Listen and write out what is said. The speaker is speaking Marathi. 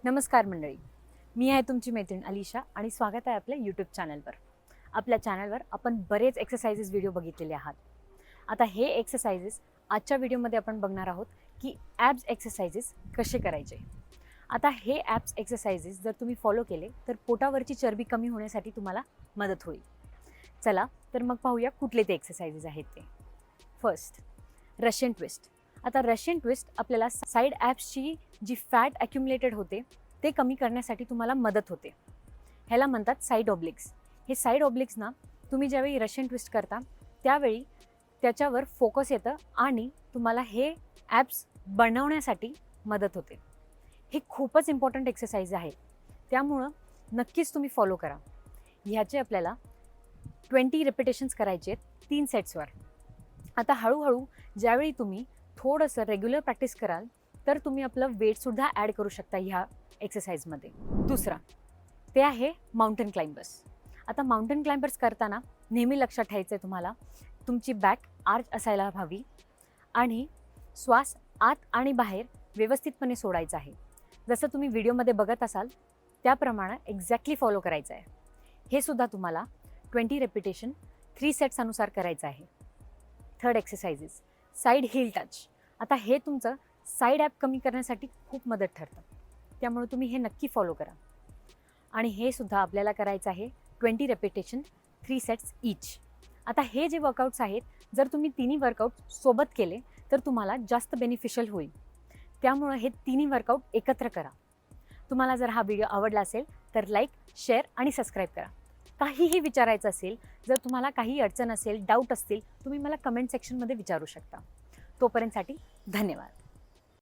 नमस्कार मंडळी, मी आहे तुमची मैत्रीण अलिशा आणि स्वागत आहे आपल्या यूट्यूब चॅनलवर. आपल्या चॅनलवर आपण बरेच एक्सरसाइजेस व्हिडिओ बघितलेले आहात. आता हे एक्सरसाइजेस आजच्या व्हिडिओमध्ये आपण बघणार आहोत की ॲब्स एक्सरसाइजेस कसे करायचे. आता हे ॲब्स एक्सरसाइजेस जर तुम्ही फॉलो केले तर पोटावरची चरबी कमी होण्यासाठी तुम्हाला मदत होईल. चला तर मग पाहूया कुठले ते एक्सरसाइजेस आहेत ते. First, Russian twist. आता रशियन ट्विस्ट आपल्याला साईड ॲब्सची जी फॅट ॲक्युमुलेटेड होते ते कमी करण्यासाठी तुम्हाला मदत होते. ह्याला म्हणतात साईड ऑब्लिक्स. हे साईड ऑब्लिक्सना तुम्ही ज्यावेळी रशियन ट्विस्ट करता त्यावेळी त्याच्यावर फोकस येतं आणि तुम्हाला हे ॲब्स बनवण्यासाठी मदत होते. हे खूपच इम्पॉर्टंट एक्सरसाइज आहे, त्यामुळं नक्कीच तुम्ही फॉलो करा. ह्याचे आपल्याला 20 रिपिटेशन्स करायचे आहेत 3 सेट्सवर. आता हळूहळू ज्यावेळी तुम्ही थोडंसं रेग्युलर प्रॅक्टिस कराल तर तुम्ही आपलं वेटसुद्धा ॲड करू शकता ह्या एक्सरसाइजमध्ये. दुसरा ते आहे माउंटेन क्लाइंबर्स. आता माउंटेन क्लाइंबर्स करताना नेहमी लक्षात ठेवायचं आहे तुम्हाला, तुमची बॅक आर्च असायला हवी आणि श्वास आत आणि बाहेर व्यवस्थितपणे सोडायचा आहे. जसं तुम्ही व्हिडिओमध्ये बघत असाल त्याप्रमाणे एक्झॅक्टली फॉलो करायचं आहे. हे सुद्धा तुम्हाला 20 रेपिटेशन 3 सेट्स अनुसार करायचं आहे. Third exercises, side hill touch. आता हे तुमचं साईड ॲप कमी करण्यासाठी खूप मदत ठरतं, त्यामुळे तुम्ही हे नक्की फॉलो करा. आणि हे सुद्धा आपल्याला करायचं आहे 20 रेपिटेशन 3 सेट्स ईच. आता हे जे वर्कआउट्स आहेत जर तुम्ही तिन्ही वर्कआउट सोबत केले तर तुम्हाला जास्त बेनिफिशियल होईल, त्यामुळं हे तिन्ही वर्कआउट एकत्र करा. तुम्हाला जर हा व्हिडिओ आवडला असेल तर लाईक, शेअर आणि सबस्क्राईब करा. काहीही विचारायचं असेल, जर तुम्हाला काही अडचण असेल, डाऊट असतील, तुम्ही मला कमेंट सेक्शनमध्ये विचारू शकता. तोपर्यंतसाठी धन्यवाद.